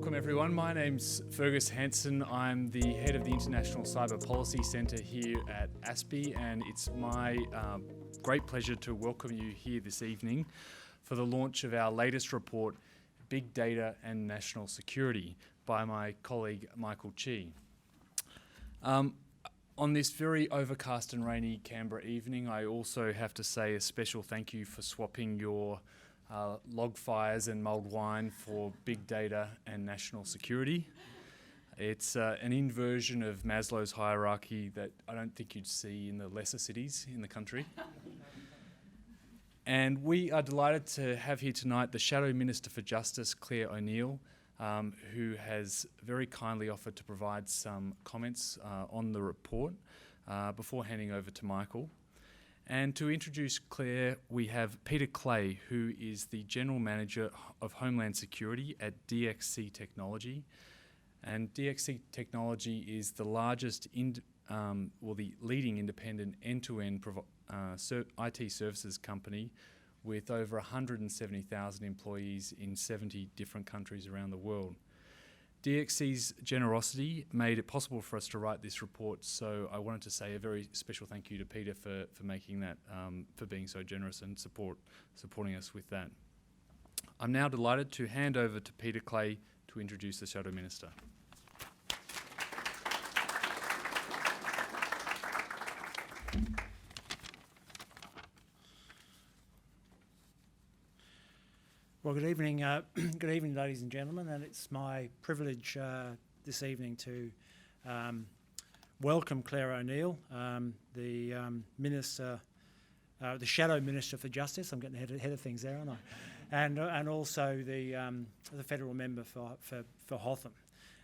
Welcome everyone, my name's Fergus Hansen. I'm the head of the International Cyber Policy Centre here at ASPI, and it's my great pleasure to welcome you here this evening for the launch of our latest report, Big Data and National Security, by my colleague Michael Chi. On this very overcast and rainy Canberra evening, I also have to say a special thank you for swapping your log fires and mulled wine for big data and national security. It's an inversion of Maslow's hierarchy that I don't think you'd see in the lesser cities in the country. And we are delighted to have here tonight the Shadow Minister for Justice, Clare O'Neil, who has very kindly offered to provide some comments on the report before handing over to Michael. And to introduce Clare, we have Peter Clay, who is the General Manager of Homeland Security at DXC Technology. And DXC Technology is the largest, the leading independent end-to-end IT services company with over 170,000 employees in 70 different countries around the world. DXC's generosity made it possible for us to write this report, so I wanted to say a very special thank you to Peter for making that, for being so generous and supporting us with that. I'm now delighted to hand over to Peter Clay to introduce the Shadow Minister. Well, good evening, ladies and gentlemen, and it's my privilege this evening to welcome Clare O'Neil, the Minister, the Shadow Minister for Justice. I'm getting ahead of things there, aren't I? And also the federal member for Hotham.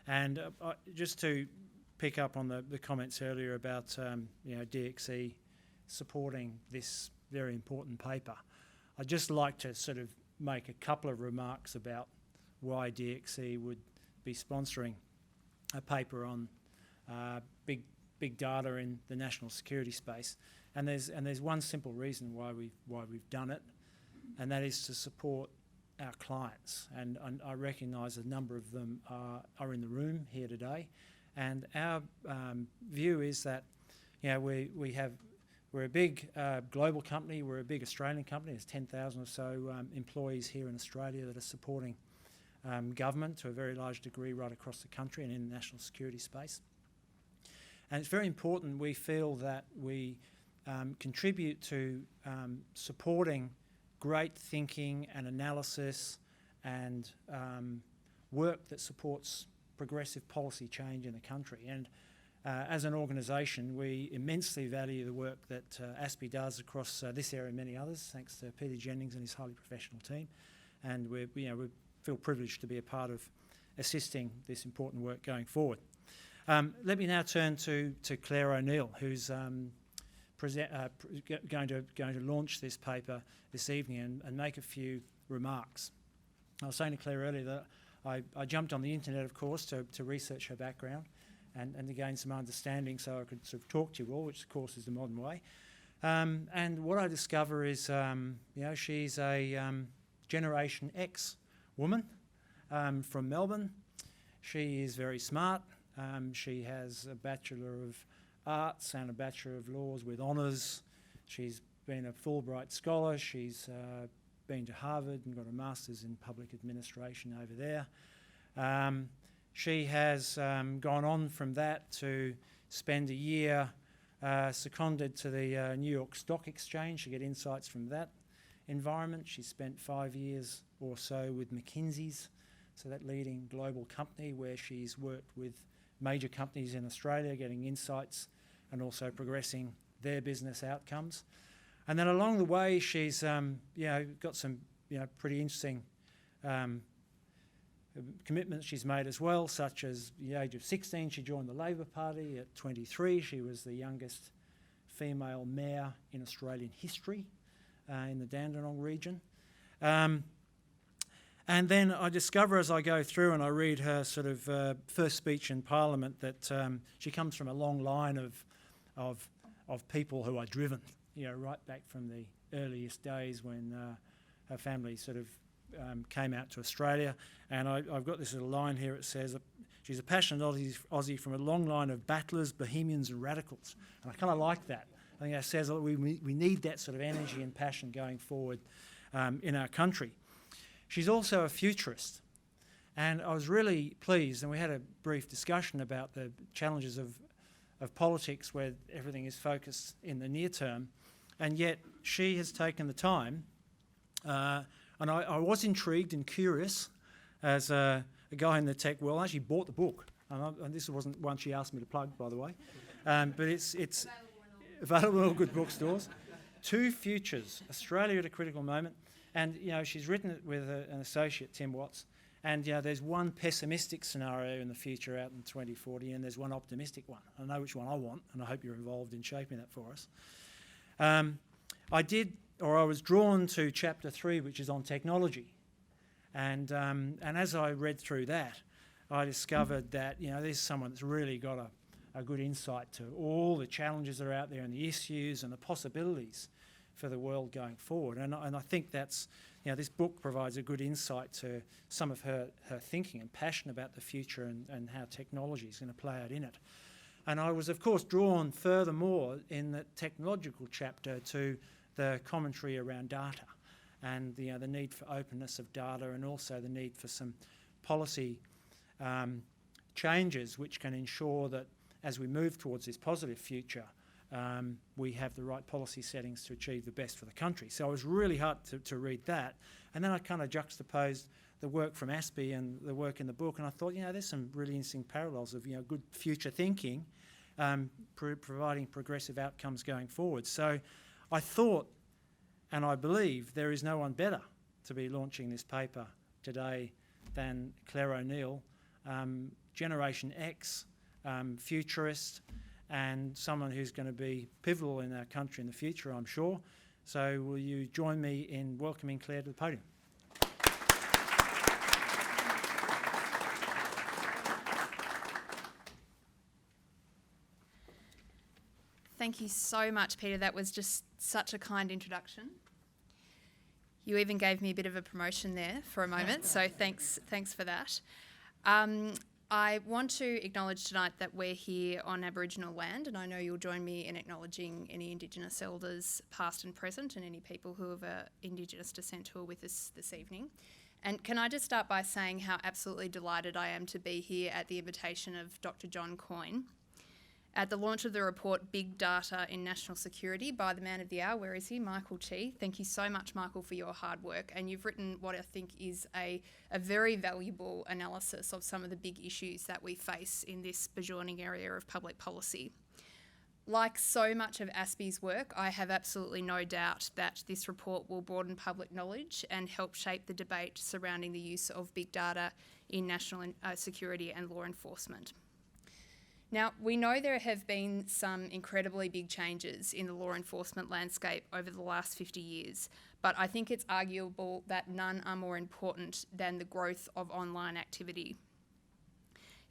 And just to pick up on the comments earlier about DXC supporting this very important paper, I'd just like to sort of make a couple of remarks about why DXC would be sponsoring a paper on big data in the national security space, and there's one simple reason why we've done it, and that is to support our clients. And I recognise a number of them are in the room here today, and our view is that we're a big global company, we're a big Australian company. There's 10,000 or so employees here in Australia that are supporting government to a very large degree right across the country and in the national security space. And it's very important, we feel, that we contribute to supporting great thinking and analysis and work that supports progressive policy change in the country. And as an organisation, we immensely value the work that ASPI does across this area and many others, thanks to Peter Jennings and his highly professional team. And we feel privileged to be a part of assisting this important work going forward. Let me now turn to Clare O'Neil, who's going to launch this paper this evening and make a few remarks. I was saying to Clare earlier that I jumped on the internet, of course, to research her background and to gain some understanding so I could sort of talk to you all, which of course is the modern way. And what I discover is, she's a Generation X woman from Melbourne. She is very smart. She has a Bachelor of Arts and a Bachelor of Laws with honours. She's been a Fulbright Scholar. She's been to Harvard and got a Master's in Public Administration over there. She has gone on from that to spend a year seconded to the New York Stock Exchange to get insights from that environment. She spent 5 years or so with McKinsey's, so that leading global company where she's worked with major companies in Australia, getting insights and also progressing their business outcomes. And then along the way, she's got some pretty interesting commitments she's made as well, such as the age of 16, she joined the Labor Party. At 23, she was the youngest female mayor in Australian history in the Dandenong region. And then I discover as I go through and I read her sort of first speech in Parliament that she comes from a long line of people who are driven, right back from the earliest days when her family sort of came out to Australia, and I've got this little line here. It says, she's a passionate Aussie from a long line of battlers, bohemians and radicals. And I kind of like that. I think that says that we need that sort of energy and passion going forward in our country. She's also a futurist. And I was really pleased, and we had a brief discussion about the challenges of politics where everything is focused in the near term, and yet she has taken the time, and I was intrigued and curious as a guy in the tech world. I actually bought the book, and this wasn't one she asked me to plug, by the way, but it's available in all good bookstores. Two Futures, Australia at a Critical Moment, and she's written it with an associate, Tim Watts. And there's one pessimistic scenario in the future out in 2040, and there's one optimistic one. I know which one I want, and I hope you're involved in shaping that for us. I was drawn to chapter 3, which is on technology. And as I read through that, I discovered that there's someone that's really got a good insight to all the challenges that are out there and the issues and the possibilities for the world going forward. And I think that's this book provides a good insight to some of her thinking and passion about the future and how technology is going to play out in it. And I was, of course, drawn furthermore in the technological chapter to the commentary around data and the need for openness of data, and also the need for some policy changes which can ensure that as we move towards this positive future, we have the right policy settings to achieve the best for the country. So I was really hard to read that. And then I kind of juxtaposed the work from ASPI and the work in the book, and I thought, there's some really interesting parallels of, good future thinking, providing progressive outcomes going forward. So I thought, and I believe, there is no one better to be launching this paper today than Clare O'Neil, Generation X, futurist, and someone who's going to be pivotal in our country in the future, I'm sure. So will you join me in welcoming Clare to the podium? Thank you so much, Peter. That was just such a kind introduction. You even gave me a bit of a promotion there for a moment, so thanks for that. I want to acknowledge tonight that we're here on Aboriginal land, and I know you'll join me in acknowledging any Indigenous elders past and present, and any people who have Indigenous descent who are with us this evening. And can I just start by saying how absolutely delighted I am to be here at the invitation of Dr. John Coyne at the launch of the report Big Data in National Security by the man of the hour. Where is he? Michael Chi. Thank you so much, Michael, for your hard work. And you've written what I think is a very valuable analysis of some of the big issues that we face in this burgeoning area of public policy. Like so much of ASPI's work, I have absolutely no doubt that this report will broaden public knowledge and help shape the debate surrounding the use of big data in national security and law enforcement. Now, we know there have been some incredibly big changes in the law enforcement landscape over the last 50 years, but I think it's arguable that none are more important than the growth of online activity.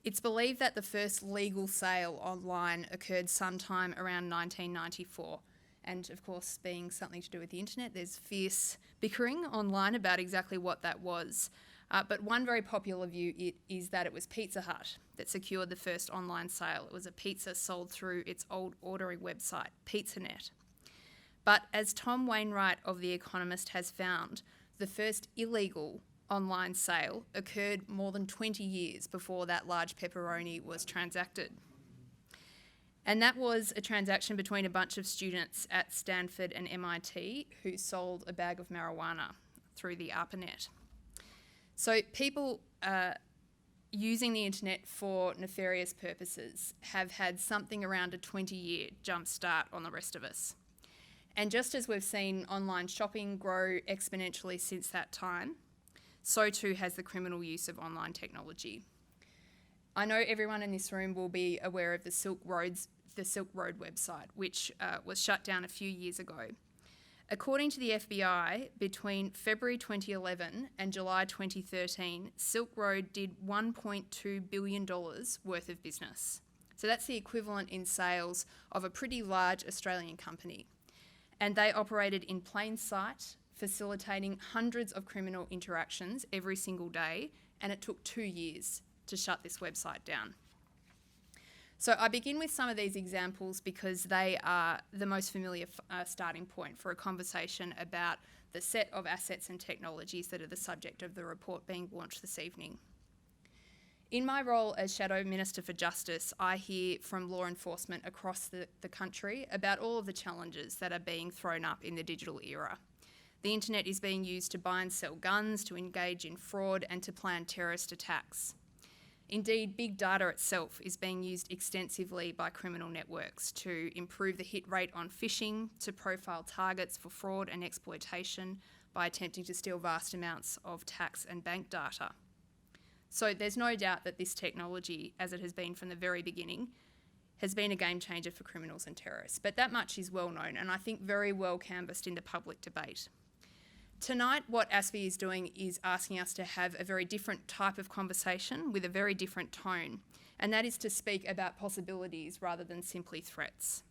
It's believed that the first legal sale online occurred sometime around 1994. And of course, being something to do with the internet, there's fierce bickering online about exactly what that was. But one very popular view is that it was Pizza Hut that secured the first online sale. It was a pizza sold through its old ordering website, PizzaNet. But as Tom Wainwright of The Economist has found, the first illegal online sale occurred more than 20 years before that large pepperoni was transacted. And that was a transaction between a bunch of students at Stanford and MIT who sold a bag of marijuana through the ARPANET. So people using the internet for nefarious purposes have had something around a 20-year jump start on the rest of us. And just as we've seen online shopping grow exponentially since that time, so too has the criminal use of online technology. I know everyone in this room will be aware of the Silk Road website, which was shut down a few years ago. According to the FBI, between February 2011 and July 2013, Silk Road did $1.2 billion worth of business. So that's the equivalent in sales of a pretty large Australian company. And they operated in plain sight facilitating hundreds of criminal interactions every single day, and it took 2 years to shut this website down. So I begin with some of these examples because they are the most familiar starting point for a conversation about the set of assets and technologies that are the subject of the report being launched this evening. In my role as Shadow Minister for Justice, I hear from law enforcement across the country about all of the challenges that are being thrown up in the digital era. The internet is being used to buy and sell guns, to engage in fraud, and to plan terrorist attacks. Indeed, big data itself is being used extensively by criminal networks to improve the hit rate on phishing, to profile targets for fraud and exploitation by attempting to steal vast amounts of tax and bank data. So there's no doubt that this technology, as it has been from the very beginning, has been a game changer for criminals and terrorists. But that much is well known and I think very well canvassed in the public debate. Tonight, what ASPI is doing is asking us to have a very different type of conversation with a very different tone, and that is to speak about possibilities rather than simply threats.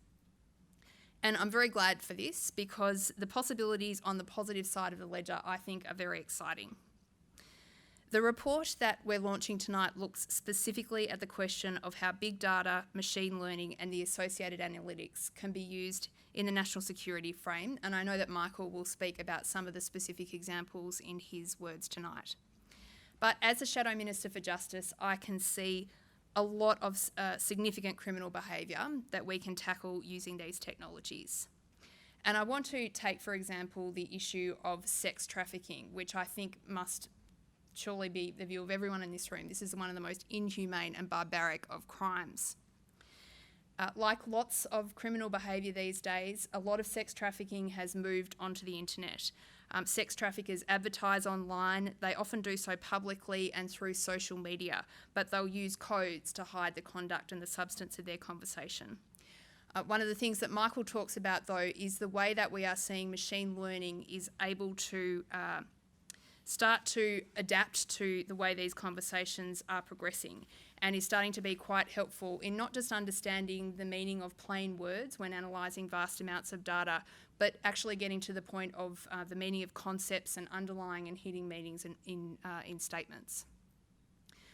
And I'm very glad for this because the possibilities on the positive side of the ledger, I think, are very exciting. The report that we're launching tonight looks specifically at the question of how big data, machine learning and the associated analytics can be used in the national security frame, and I know that Michael will speak about some of the specific examples in his words tonight. But as a Shadow Minister for Justice, I can see a lot of significant criminal behaviour that we can tackle using these technologies. And I want to take, for example, the issue of sex trafficking, which I think must surely be the view of everyone in this room. This is one of the most inhumane and barbaric of crimes. Like lots of criminal behaviour these days, a lot of sex trafficking has moved onto the internet. Sex traffickers advertise online. They often do so publicly and through social media, but they'll use codes to hide the conduct and the substance of their conversation. One of the things that Michael talks about, though, is the way that we are seeing machine learning is able to start to adapt to the way these conversations are progressing and is starting to be quite helpful in not just understanding the meaning of plain words when analysing vast amounts of data, but actually getting to the point of the meaning of concepts and underlying and hidden meanings in statements.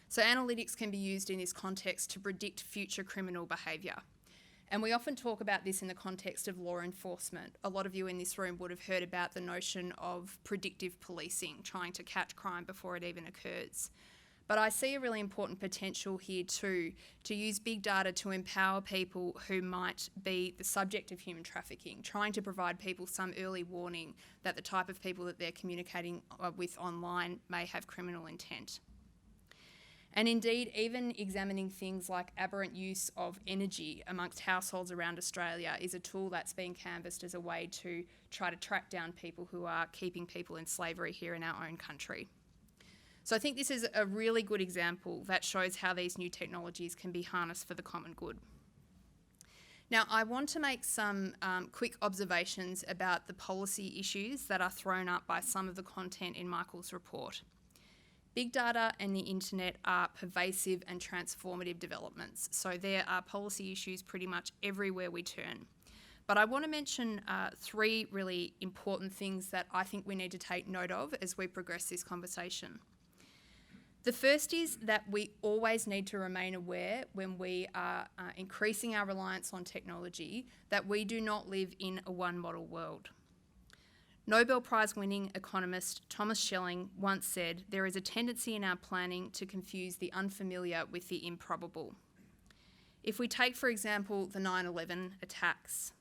So analytics can be used in this context to predict future criminal behaviour. And we often talk about this in the context of law enforcement. A lot of you in this room would have heard about the notion of predictive policing, trying to catch crime before it even occurs. But I see a really important potential here too, to use big data to empower people who might be the subject of human trafficking, trying to provide people some early warning that the type of people that they're communicating with online may have criminal intent. And indeed, even examining things like aberrant use of energy amongst households around Australia is a tool that's being canvassed as a way to try to track down people who are keeping people in slavery here in our own country. So I think this is a really good example that shows how these new technologies can be harnessed for the common good. Now, I want to make some quick observations about the policy issues that are thrown up by some of the content in Michael's report. Big data and the internet are pervasive and transformative developments, so there are policy issues pretty much everywhere we turn. But I want to mention three really important things that I think we need to take note of as we progress this conversation. The first is that we always need to remain aware when we are increasing our reliance on technology that we do not live in a one-model world. Nobel Prize-winning economist Thomas Schelling once said, "There is a tendency in our planning to confuse the unfamiliar with the improbable." If we take, for example, the 9/11 attacks,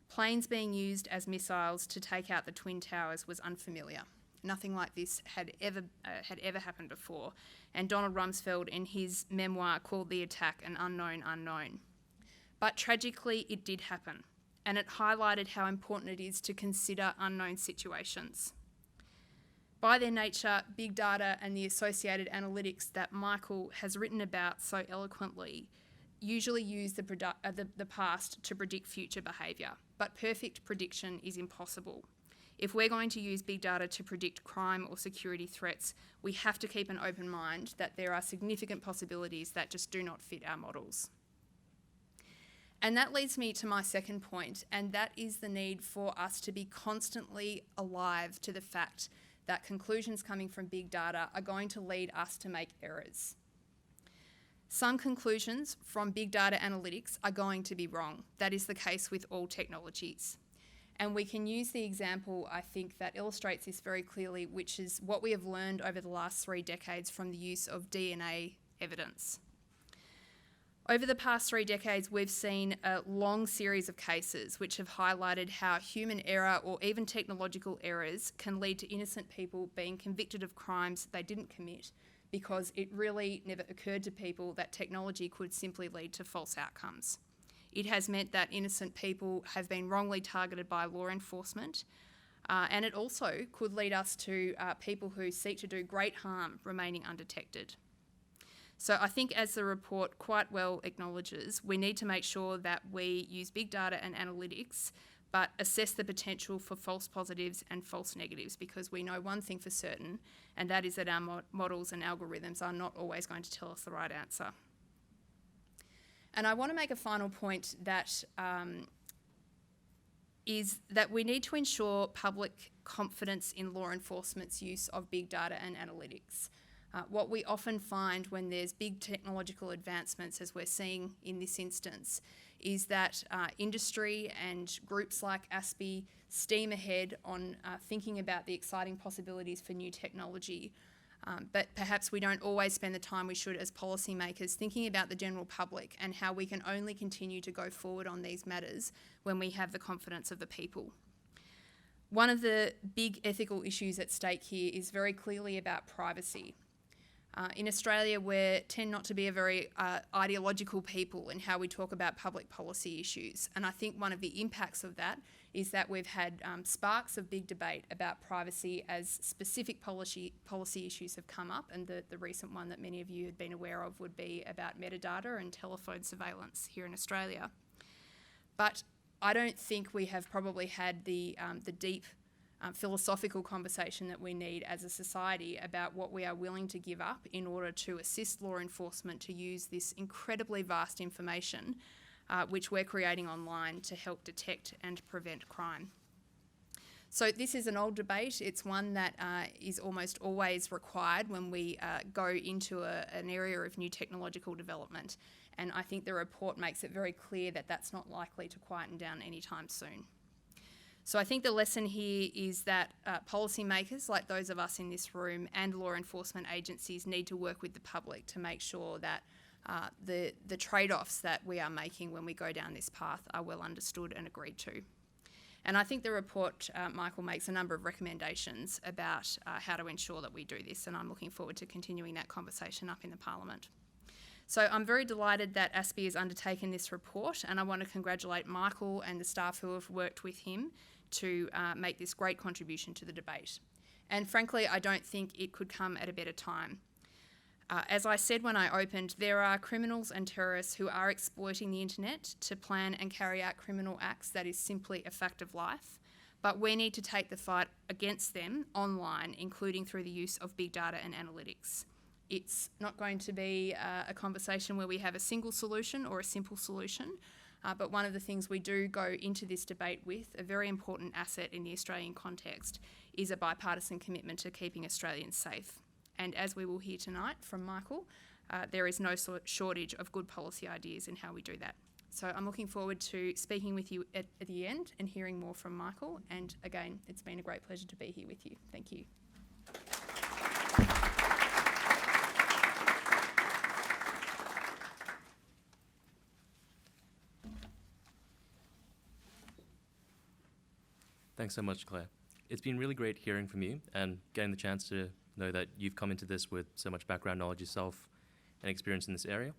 planes being used as missiles to take out the Twin Towers was unfamiliar. Nothing like this had ever happened before, and Donald Rumsfeld in his memoir called the attack an unknown unknown. But tragically, it did happen, and it highlighted how important it is to consider unknown situations. By their nature, big data and the associated analytics that Michael has written about so eloquently usually use the past to predict future behaviour, but perfect prediction is impossible. If we're going to use big data to predict crime or security threats, we have to keep an open mind that there are significant possibilities that just do not fit our models. And that leads me to my second point, and that is the need for us to be constantly alive to the fact that conclusions coming from big data are going to lead us to make errors. Some conclusions from big data analytics are going to be wrong. That is the case with all technologies. And we can use the example, I think, that illustrates this very clearly, which is what we have learned over the last 3 decades from the use of DNA evidence. Over the past 3 decades, we've seen a long series of cases which have highlighted how human error or even technological errors can lead to innocent people being convicted of crimes they didn't commit, because it really never occurred to people that technology could simply lead to false outcomes. It has meant that innocent people have been wrongly targeted by law enforcement, and it also could lead us to people who seek to do great harm remaining undetected. So I think, as the report quite well acknowledges, we need to make sure that we use big data and analytics, but assess the potential for false positives and false negatives, because we know one thing for certain, and that is that our models and algorithms are not always going to tell us the right answer. And I want to make a final point that is that we need to ensure public confidence in law enforcement's use of big data and analytics. What we often find when there's big technological advancements, as we're seeing in this instance, is that industry and groups like ASPI steam ahead on thinking about the exciting possibilities for new technology. But perhaps we don't always spend the time we should as policymakers thinking about the general public and how we can only continue to go forward on these matters when we have the confidence of the people. One of the big ethical issues at stake here is very clearly about privacy. In Australia, we tend not to be a very ideological people in how we talk about public policy issues. And I think one of the impacts of that is that we've had sparks of big debate about privacy as specific policy issues have come up. And the recent one that many of you had been aware of would be about metadata and telephone surveillance here in Australia. But I don't think we have probably had the deep philosophical conversation that we need as a society about what we are willing to give up in order to assist law enforcement to use this incredibly vast information which we're creating online to help detect and prevent crime. So this is an old debate. It's one that is almost always required when we go into an area of new technological development. And I think the report makes it very clear that that's not likely to quieten down anytime soon. So I think the lesson here is that policymakers, like those of us in this room, and law enforcement agencies need to work with the public to make sure that the trade-offs that we are making when we go down this path are well understood and agreed to. And I think the report, Michael, makes a number of recommendations about how to ensure that we do this, and I'm looking forward to continuing that conversation up in the Parliament. So I'm very delighted that ASPI has undertaken this report, and I want to congratulate Michael and the staff who have worked with him to make this great contribution to the debate. And frankly, I don't think it could come at a better time. As I said when I opened, there are criminals and terrorists who are exploiting the internet to plan and carry out criminal acts that is simply a fact of life. But we need to take the fight against them online, including through the use of big data and analytics. It's not going to be a conversation where we have a single solution or a simple solution, but one of the things we do go into this debate with, a very important asset in the Australian context, is a bipartisan commitment to keeping Australians safe. And as we will hear tonight from Michael, there is no shortage of good policy ideas in how we do that. So I'm looking forward to speaking with you at the end and hearing more from Michael. And again, it's been a great pleasure to be here with you. Thank you. Thanks so much, Claire. It's been really great hearing from you and getting the chance to know that you've come into this with so much background knowledge yourself and experience in this area.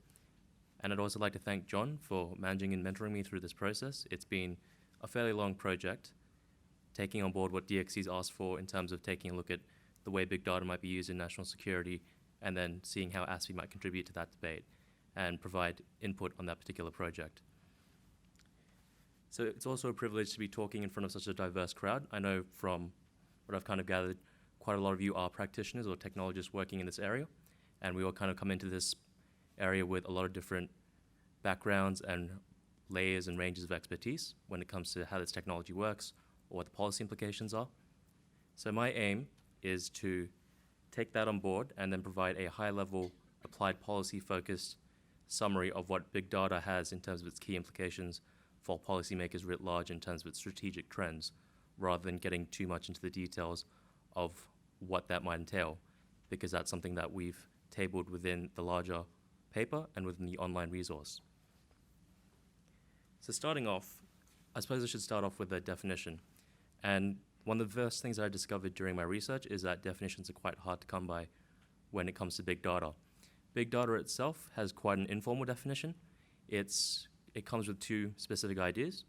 And I'd also like to thank John for managing and mentoring me through this process. It's been a fairly long project, taking on board what DXC's asked for in terms of taking a look at the way big data might be used in national security, and then seeing how ASPI might contribute to that debate and provide input on that particular project. So it's also a privilege to be talking in front of such a diverse crowd. I know from what I've kind of gathered, quite a lot of you are practitioners or technologists working in this area, and we all kind of come into this area with a lot of different backgrounds and layers and ranges of expertise when it comes to how this technology works or what the policy implications are. So my aim is to take that on board and then provide a high-level, applied policy-focused summary of what big data has in terms of its key implications for policymakers writ large in terms of its strategic trends, rather than getting too much into the details of what that might entail, because that's something that we've tabled within the larger paper and within the online resource. So starting off, I suppose I should start off with a definition. And one of the first things I discovered during my research is that definitions are quite hard to come by when it comes to big data. Big data itself has quite an informal definition. It comes with two specific ideas.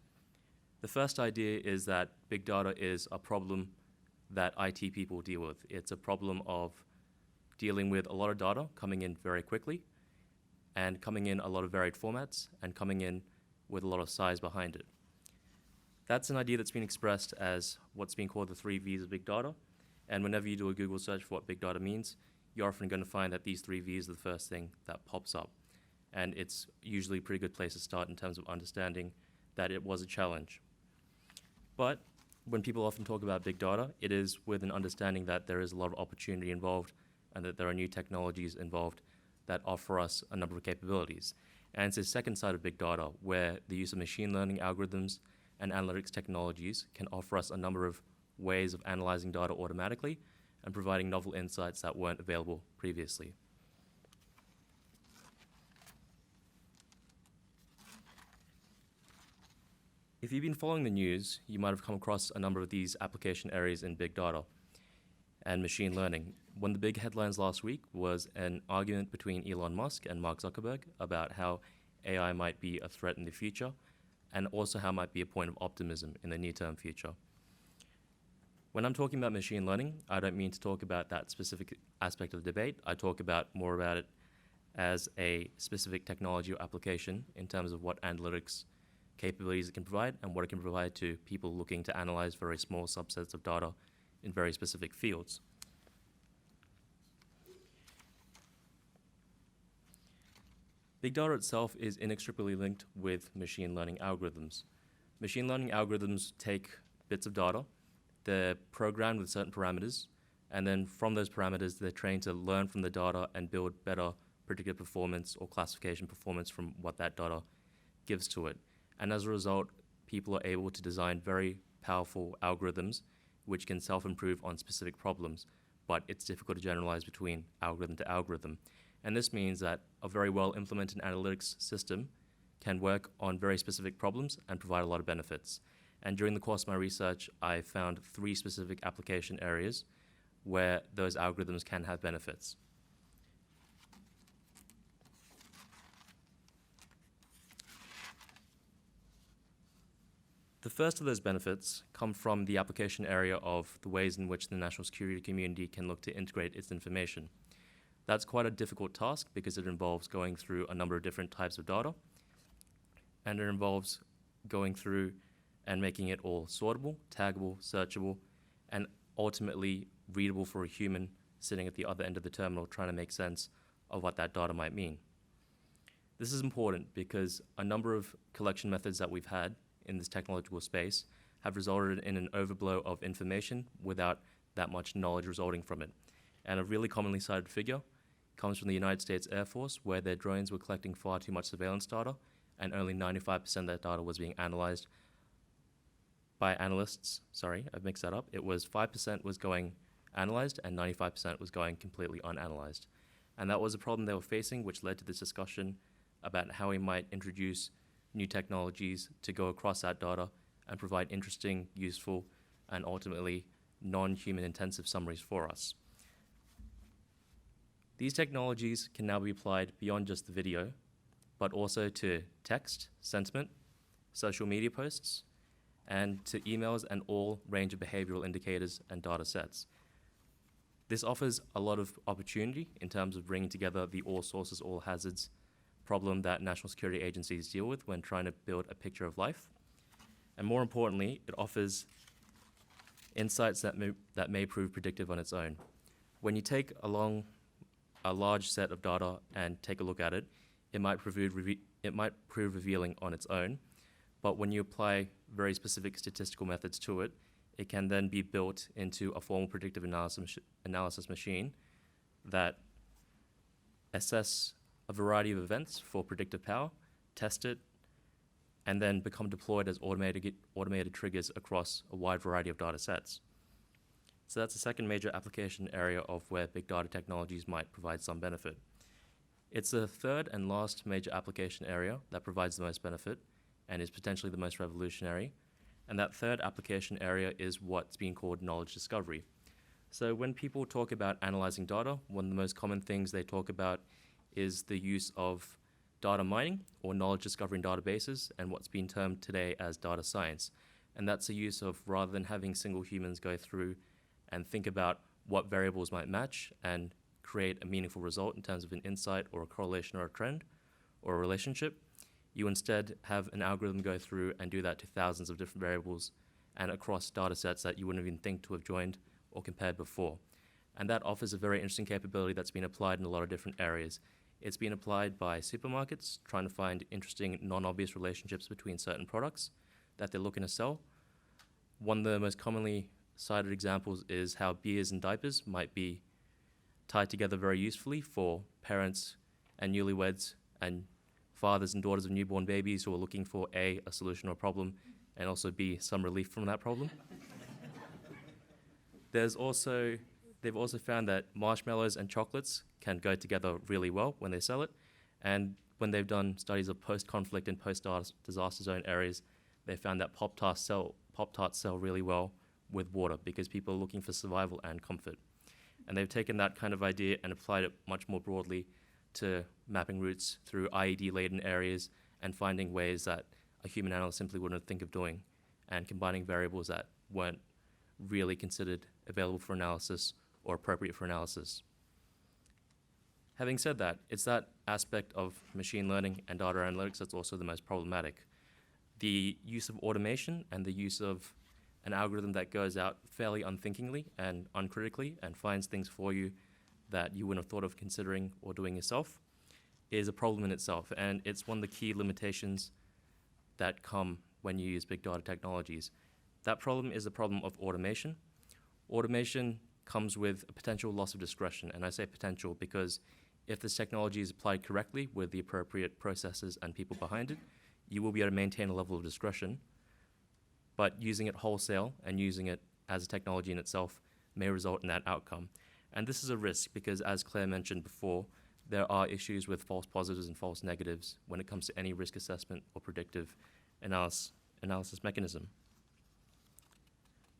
The first idea is that big data is a problem that IT people deal with. It's a problem of dealing with a lot of data coming in very quickly and coming in a lot of varied formats and coming in with a lot of size behind it. That's an idea that's been expressed as what's being called the 3 V's of big data. And whenever you do a Google search for what big data means, you're often going to find that these 3 V's are the first thing that pops up. And it's usually a pretty good place to start in terms of understanding that it was a challenge. But when people often talk about big data, it is with an understanding that there is a lot of opportunity involved and that there are new technologies involved that offer us a number of capabilities. And it's the second side of big data, where the use of machine learning algorithms and analytics technologies can offer us a number of ways of analyzing data automatically and providing novel insights that weren't available previously. If you've been following the news, you might have come across a number of these application areas in big data and machine learning. One of the big headlines last week was an argument between Elon Musk and Mark Zuckerberg about how AI might be a threat in the future, and also how it might be a point of optimism in the near-term future. When I'm talking about machine learning, I don't mean to talk about that specific aspect of the debate. I talk more about it as a specific technology or application in terms of what analytics capabilities it can provide and what it can provide to people looking to analyze very small subsets of data in very specific fields. Big data itself is inextricably linked with machine learning algorithms. Machine learning algorithms take bits of data, they're programmed with certain parameters, and then from those parameters, they're trained to learn from the data and build better predictive performance or classification performance from what that data gives to it. And as a result, people are able to design very powerful algorithms which can self-improve on specific problems, but it's difficult to generalize between algorithm to algorithm. And this means that a very well-implemented analytics system can work on very specific problems and provide a lot of benefits. And during the course of my research, I found 3 specific application areas where those algorithms can have benefits. The first of those benefits come from the application area of the ways in which the national security community can look to integrate its information. That's quite a difficult task because it involves going through a number of different types of data, and it involves going through and making it all sortable, taggable, searchable, and ultimately readable for a human sitting at the other end of the terminal trying to make sense of what that data might mean. This is important because a number of collection methods that we've had in this technological space have resulted in an overblow of information without that much knowledge resulting from it. And a really commonly cited figure comes from the United States Air Force, where their drones were collecting far too much surveillance data, and only 95% of that data was being analyzed by analysts. Sorry, I've mixed that up. It was 5% was going analyzed, and 95% was going completely unanalyzed. And that was a problem they were facing, which led to this discussion about how we might introduce new technologies to go across that data and provide interesting, useful, and ultimately non-human intensive summaries for us. These technologies can now be applied beyond just the video, but also to text, sentiment, social media posts, and to emails and all range of behavioral indicators and data sets. This offers a lot of opportunity in terms of bringing together the all sources, all hazards problem that national security agencies deal with when trying to build a picture of life. And more importantly, it offers insights that may prove predictive on its own. When you take along a large set of data and take a look at it, it might prove revealing on its own, but when you apply very specific statistical methods to it, it can then be built into a formal predictive analysis machine that assess a variety of events for predictive power, test it, and then become deployed as automated triggers across a wide variety of data sets. So that's the second major application area of where big data technologies might provide some benefit. It's the third and last major application area that provides the most benefit and is potentially the most revolutionary. And that third application area is what's being called knowledge discovery. So when people talk about analyzing data, one of the most common things they talk about is the use of data mining or knowledge discovery in databases and what's been termed today as data science. And that's the use of, rather than having single humans go through and think about what variables might match and create a meaningful result in terms of an insight or a correlation or a trend or a relationship, you instead have an algorithm go through and do that to thousands of different variables and across data sets that you wouldn't even think to have joined or compared before. And that offers a very interesting capability that's been applied in a lot of different areas. It's been applied by supermarkets, trying to find interesting, non-obvious relationships between certain products that they're looking to sell. One of the most commonly cited examples is how beers and diapers might be tied together very usefully for parents and newlyweds and fathers and daughters of newborn babies who are looking for A, a solution or a problem, and also B, some relief from that problem. They've also found that marshmallows and chocolates can go together really well when they sell it. And when they've done studies of post-conflict and post-disaster zone areas, they found that Pop-Tarts sell really well with water because people are looking for survival and comfort. And they've taken that kind of idea and applied it much more broadly to mapping routes through IED-laden areas and finding ways that a human analyst simply wouldn't think of doing, and combining variables that weren't really considered available for analysis or appropriate for analysis. Having said that, it's that aspect of machine learning and data analytics that's also the most problematic. The use of automation and the use of an algorithm that goes out fairly unthinkingly and uncritically and finds things for you that you wouldn't have thought of considering or doing yourself is a problem in itself. And it's one of the key limitations that come when you use big data technologies. That problem is the problem of automation. Automation comes with a potential loss of discretion, and I say potential because if this technology is applied correctly with the appropriate processes and people behind it, you will be able to maintain a level of discretion. But using it wholesale and using it as a technology in itself may result in that outcome. And this is a risk because, as Claire mentioned before, there are issues with false positives and false negatives when it comes to any risk assessment or predictive analysis mechanism.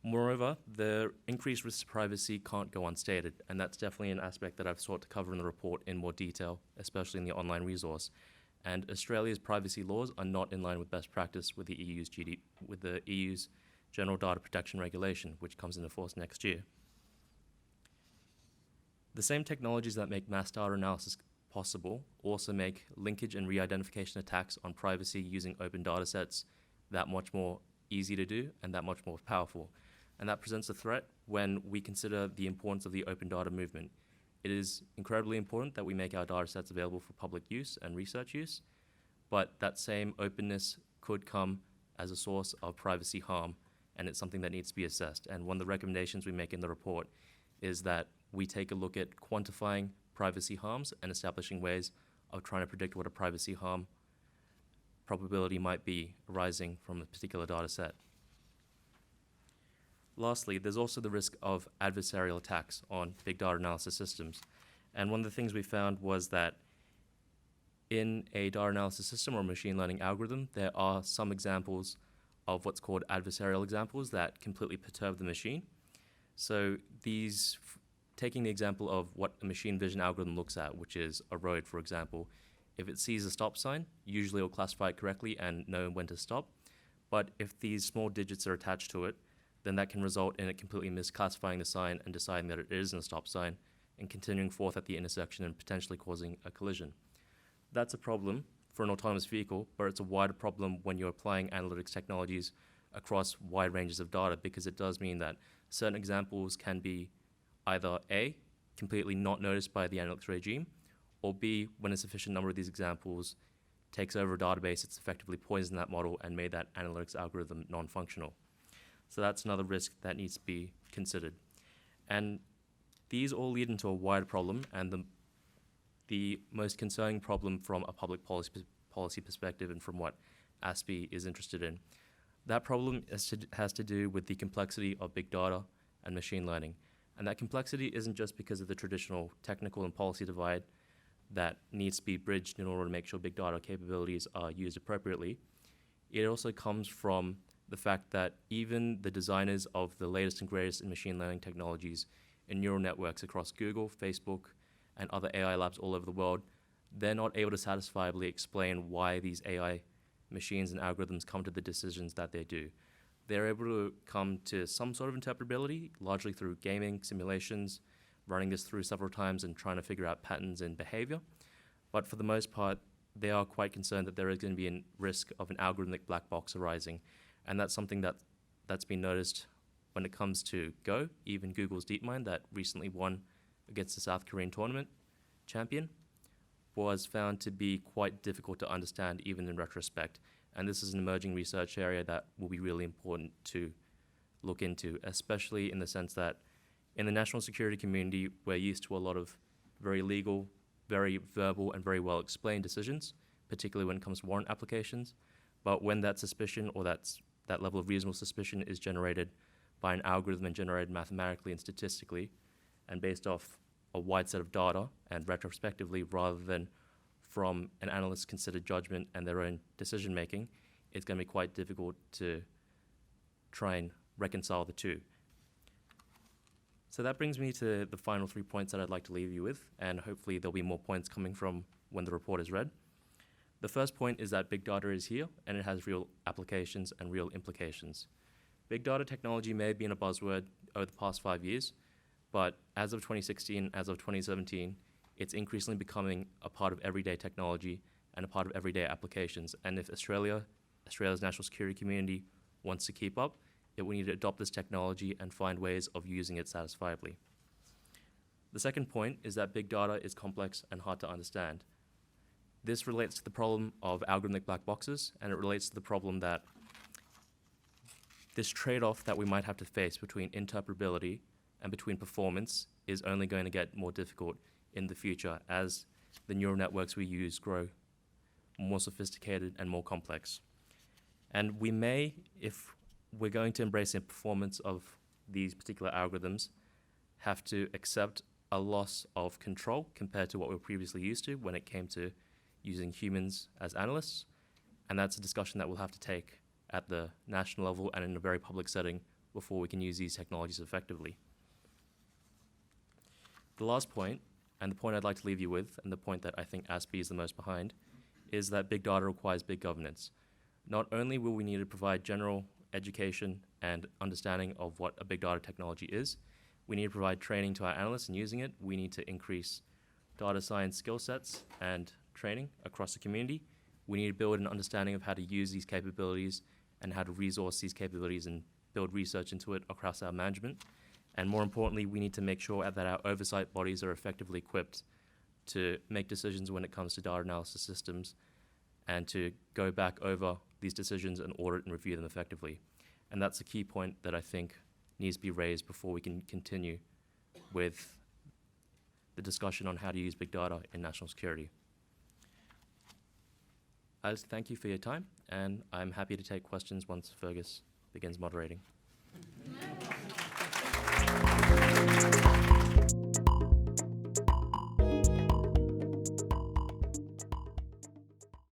Moreover, the increased risk to privacy can't go unstated, and that's definitely an aspect that I've sought to cover in the report in more detail, especially in the online resource. And Australia's privacy laws are not in line with best practice with the EU's General Data Protection Regulation, which comes into force next year. The same technologies that make mass data analysis possible also make linkage and re-identification attacks on privacy using open data sets that much more easy to do and that much more powerful. And that presents a threat when we consider the importance of the open data movement. It is incredibly important that we make our data sets available for public use and research use, but that same openness could come as a source of privacy harm, and it's something that needs to be assessed. And one of the recommendations we make in the report is that we take a look at quantifying privacy harms and establishing ways of trying to predict what a privacy harm probability might be arising from a particular data set. Lastly, there's also the risk of adversarial attacks on big data analysis systems. And one of the things we found was that in a data analysis system or machine learning algorithm, there are some examples of what's called adversarial examples that completely perturb the machine. So these, taking the example of what a machine vision algorithm looks at, which is a road, for example, if it sees a stop sign, usually it'll classify it correctly and know when to stop. But if these small digits are attached to it, then that can result in it completely misclassifying the sign and deciding that it isn't a stop sign and continuing forth at the intersection and potentially causing a collision. That's a problem for an autonomous vehicle, but it's a wider problem when you're applying analytics technologies across wide ranges of data, because it does mean that certain examples can be either A, completely not noticed by the analytics regime, or B, when a sufficient number of these examples takes over a database, it's effectively poisoned that model and made that analytics algorithm non-functional. So that's another risk that needs to be considered. And these all lead into a wider problem, and the most concerning problem from a public policy perspective and from what ASPE is interested in. That problem has to do with the complexity of big data and machine learning. And that complexity isn't just because of the traditional technical and policy divide that needs to be bridged in order to make sure big data capabilities are used appropriately. It also comes from the fact that even the designers of the latest and greatest in machine learning technologies and neural networks across Google, Facebook, and other AI labs all over the world, they're not able to satisfiably explain why these AI machines and algorithms come to the decisions that they do. They're able to come to some sort of interpretability, largely through gaming, simulations, running this through several times and trying to figure out patterns in behavior. But for the most part, they are quite concerned that there is going to be a risk of an algorithmic black box arising. And that's something that's been noticed when it comes to Go. Even Google's DeepMind, that recently won against the South Korean tournament champion, was found to be quite difficult to understand even in retrospect. And this is an emerging research area that will be really important to look into, especially in the sense that in the national security community, we're used to a lot of very legal, very verbal, and very well explained decisions, particularly when it comes to warrant applications. But when that suspicion or that level of reasonable suspicion is generated by an algorithm and generated mathematically and statistically, and based off a wide set of data and retrospectively rather than from an analyst's considered judgment and their own decision making, it's going to be quite difficult to try and reconcile the two. So that brings me to the final 3 points that I'd like to leave you with, and hopefully there'll be more points coming from when the report is read. The first point is that big data is here, and it has real applications and real implications. Big data technology may have been a buzzword over the past 5 years, but as of 2016, as of 2017, it's increasingly becoming a part of everyday technology and a part of everyday applications. And if Australia's national security community wants to keep up, it will need to adopt this technology and find ways of using it satisfiably. The second point is that big data is complex and hard to understand. This relates to the problem of algorithmic black boxes, and it relates to the problem that this trade-off that we might have to face between interpretability and between performance is only going to get more difficult in the future as the neural networks we use grow more sophisticated and more complex. And we may, if we're going to embrace the performance of these particular algorithms, have to accept a loss of control compared to what we were previously used to when it came to using humans as analysts. And that's a discussion that we'll have to take at the national level and in a very public setting before we can use these technologies effectively. The last point, and the point I'd like to leave you with, and the point that I think ASPE is the most behind, is that big data requires big governance. Not only will we need to provide general education and understanding of what a big data technology is, we need to provide training to our analysts in using it. We need to increase data science skill sets and training across the community. We need to build an understanding of how to use these capabilities and how to resource these capabilities and build research into it across our management. And more importantly, we need to make sure that our oversight bodies are effectively equipped to make decisions when it comes to data analysis systems and to go back over these decisions and audit and review them effectively. And that's a key point that I think needs to be raised before we can continue with the discussion on how to use big data in national security. I just thank you for your time, and I'm happy to take questions once Fergus begins moderating.